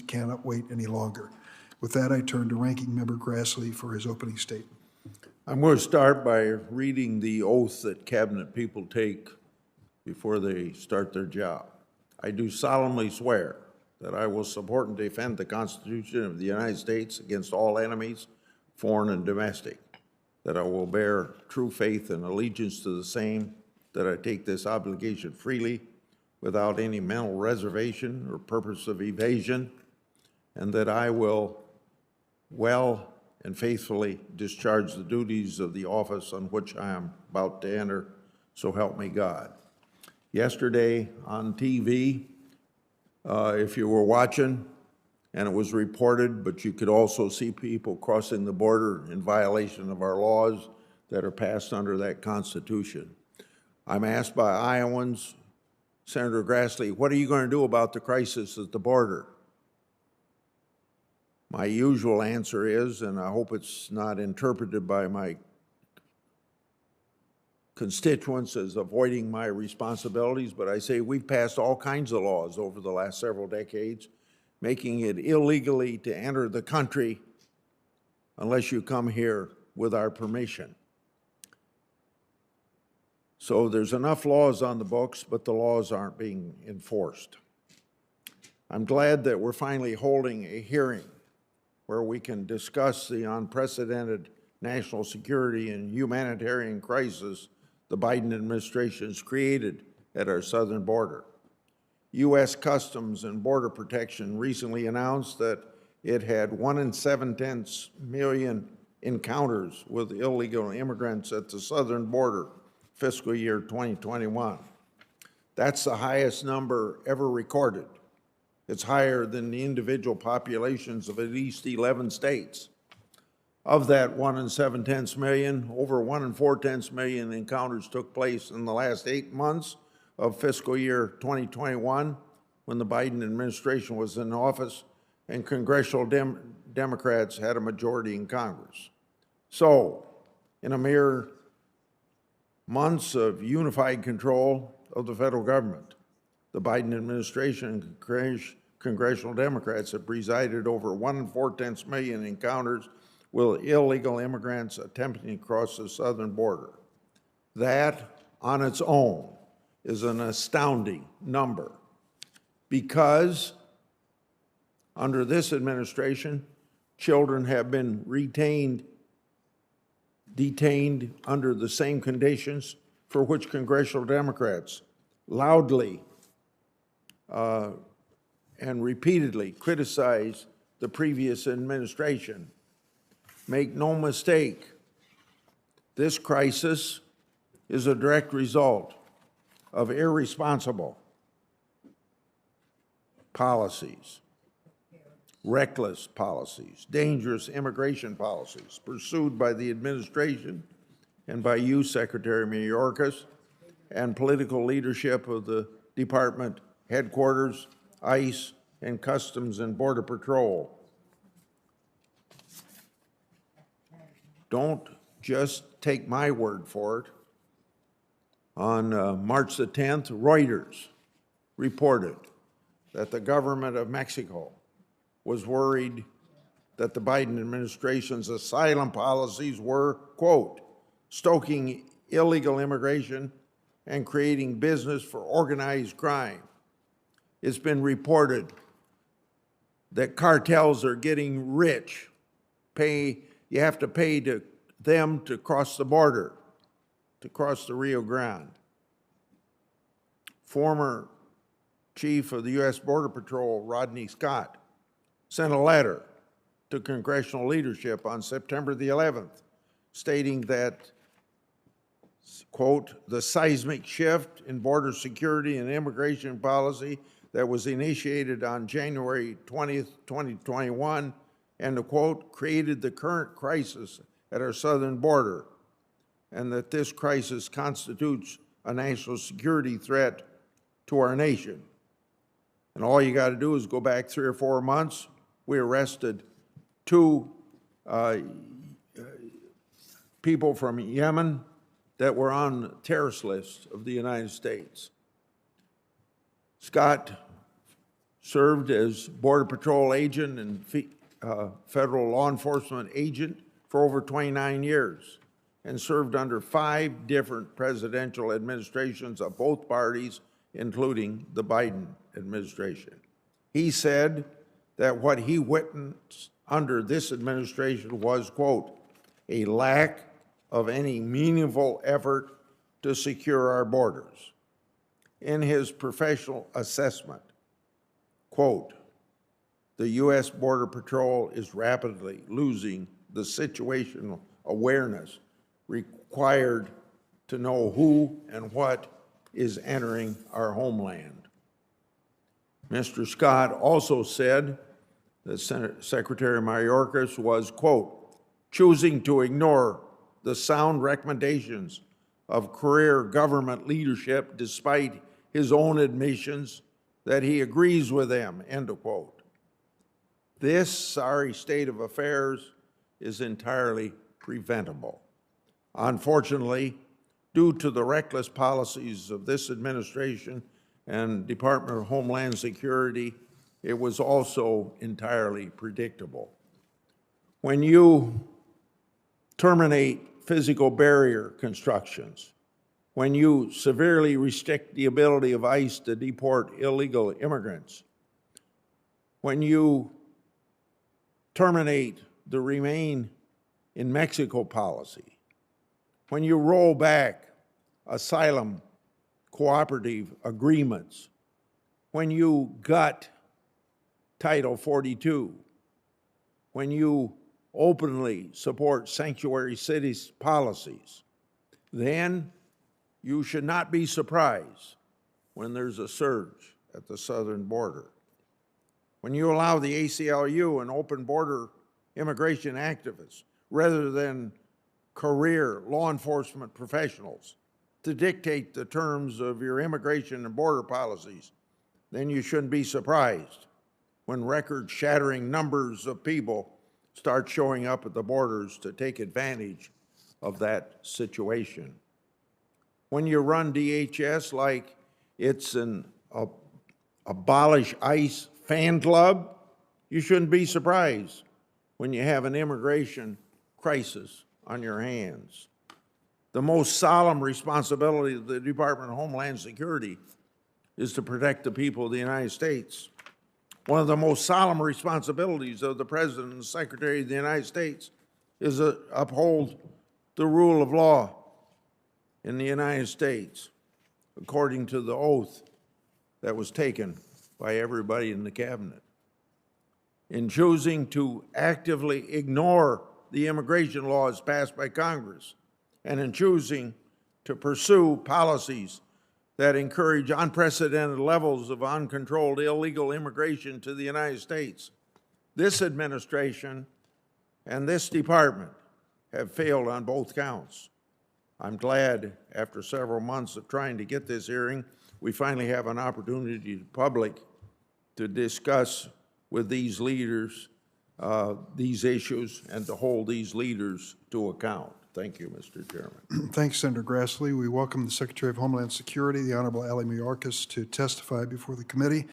cannot wait any longer. With that, I turn to Ranking Member Grassley for his opening statement. I'm going to start by reading the oath that cabinet people take before they start their job. I do solemnly swear that I will support and defend the Constitution of the United States against all enemies, foreign and domestic, that I will bear true faith and allegiance to the same, that I take this obligation freely without any mental reservation or purpose of evasion, and that I will well and faithfully discharge the duties of the office on which I am about to enter, so help me God. Yesterday on TV, if you were watching, and it was reported, but you could also see people crossing the border in violation of our laws that are passed under that Constitution. I'm asked by Iowans, Senator Grassley, what are you going to do about the crisis at the border? My usual answer is, and I hope it's not interpreted by my constituents as avoiding my responsibilities, but I say we've passed all kinds of laws over the last several decades, making it illegally to enter the country unless you come here with our permission. So there's enough laws on the books, but the laws aren't being enforced. I'm glad that we're finally holding a hearing where we can discuss the unprecedented national security and humanitarian crisis the Biden administration has created at our southern border. U.S. Customs and Border Protection recently announced that it had 1.7 million encounters with illegal immigrants at the southern border, fiscal year 2021. That's the highest number ever recorded. It's higher than the individual populations of at least 11 states. Of that 1.7 million, over 1.4 million encounters took place in the last 8 months of fiscal year 2021, when the Biden administration was in office and congressional Democrats had a majority in Congress. So, in a mere months of unified control of the federal government, the Biden administration and congressional Democrats have presided over 1.4 million encounters with illegal immigrants attempting to cross the southern border. That, on its own, is an astounding number, because under this administration, children have been detained under the same conditions for which congressional Democrats loudly and repeatedly criticize the previous administration. Make no mistake, this crisis is a direct result of irresponsible policies, reckless policies, dangerous immigration policies pursued by the administration and by you, Secretary Mayorkas, and political leadership of the department headquarters, ICE, and Customs and Border Patrol. Don't just take my word for it. On March the 10th, Reuters reported that the government of Mexico was worried that the Biden administration's asylum policies were, quote, stoking illegal immigration and creating business for organized crime. It's been reported that cartels are getting rich. You have to pay to them to cross the border, to cross the Rio Grande. Former Chief of the U.S. Border Patrol, Rodney Scott, sent a letter to congressional leadership on September the 11th, stating that, quote, the seismic shift in border security and immigration policy that was initiated on January 20th, 2021, and the quote, created the current crisis at our southern border, and that this crisis constitutes a national security threat to our nation. And all you got to do is go back 3 or 4 months. We arrested 2 people from Yemen that were on the terrorist list of the United States. Scott served as Border Patrol agent and federal law enforcement agent for over 29 years and served under 5 different presidential administrations of both parties, including the Biden administration. He said that what he witnessed under this administration was, quote, a lack of any meaningful effort to secure our borders. In his professional assessment, quote, the U.S. Border Patrol is rapidly losing the situational awareness required to know who and what is entering our homeland. Mr. Scott also said that Secretary Mayorkas was, quote, choosing to ignore the sound recommendations of career government leadership despite his own admissions that he agrees with them, end of quote. This sorry state of affairs is entirely preventable. Unfortunately, due to the reckless policies of this administration and Department of Homeland Security, it was also entirely predictable. When you terminate physical barrier constructions, when you severely restrict the ability of ICE to deport illegal immigrants, when you terminate the Remain in Mexico policy, when you roll back asylum cooperative agreements, when you gut Title 42, when you openly support sanctuary cities policies, then you should not be surprised when there's a surge at the southern border. When you allow the ACLU and open border immigration activists, rather than career law enforcement professionals, to dictate the terms of your immigration and border policies, then you shouldn't be surprised when record-shattering numbers of people start showing up at the borders to take advantage of that situation. When you run DHS like it's an abolish ICE fan club, you shouldn't be surprised when you have an immigration crisis on your hands. The most solemn responsibility of the Department of Homeland Security is to protect the people of the United States. One of the most solemn responsibilities of the President and Secretary of the United States is to uphold the rule of law in the United States, according to the oath that was taken by everybody in the cabinet. In choosing to actively ignore the immigration laws passed by Congress, and in choosing to pursue policies that encourage unprecedented levels of uncontrolled illegal immigration to the United States, this administration and this department have failed on both counts. I'm glad, after several months of trying to get this hearing, we finally have an opportunity to public to discuss with these leaders these issues and to hold these leaders to account. Thank you, Mr. Chairman. Thanks, Senator Grassley. We welcome the Secretary of Homeland Security, the Honorable Mayorkas, to testify before the committee.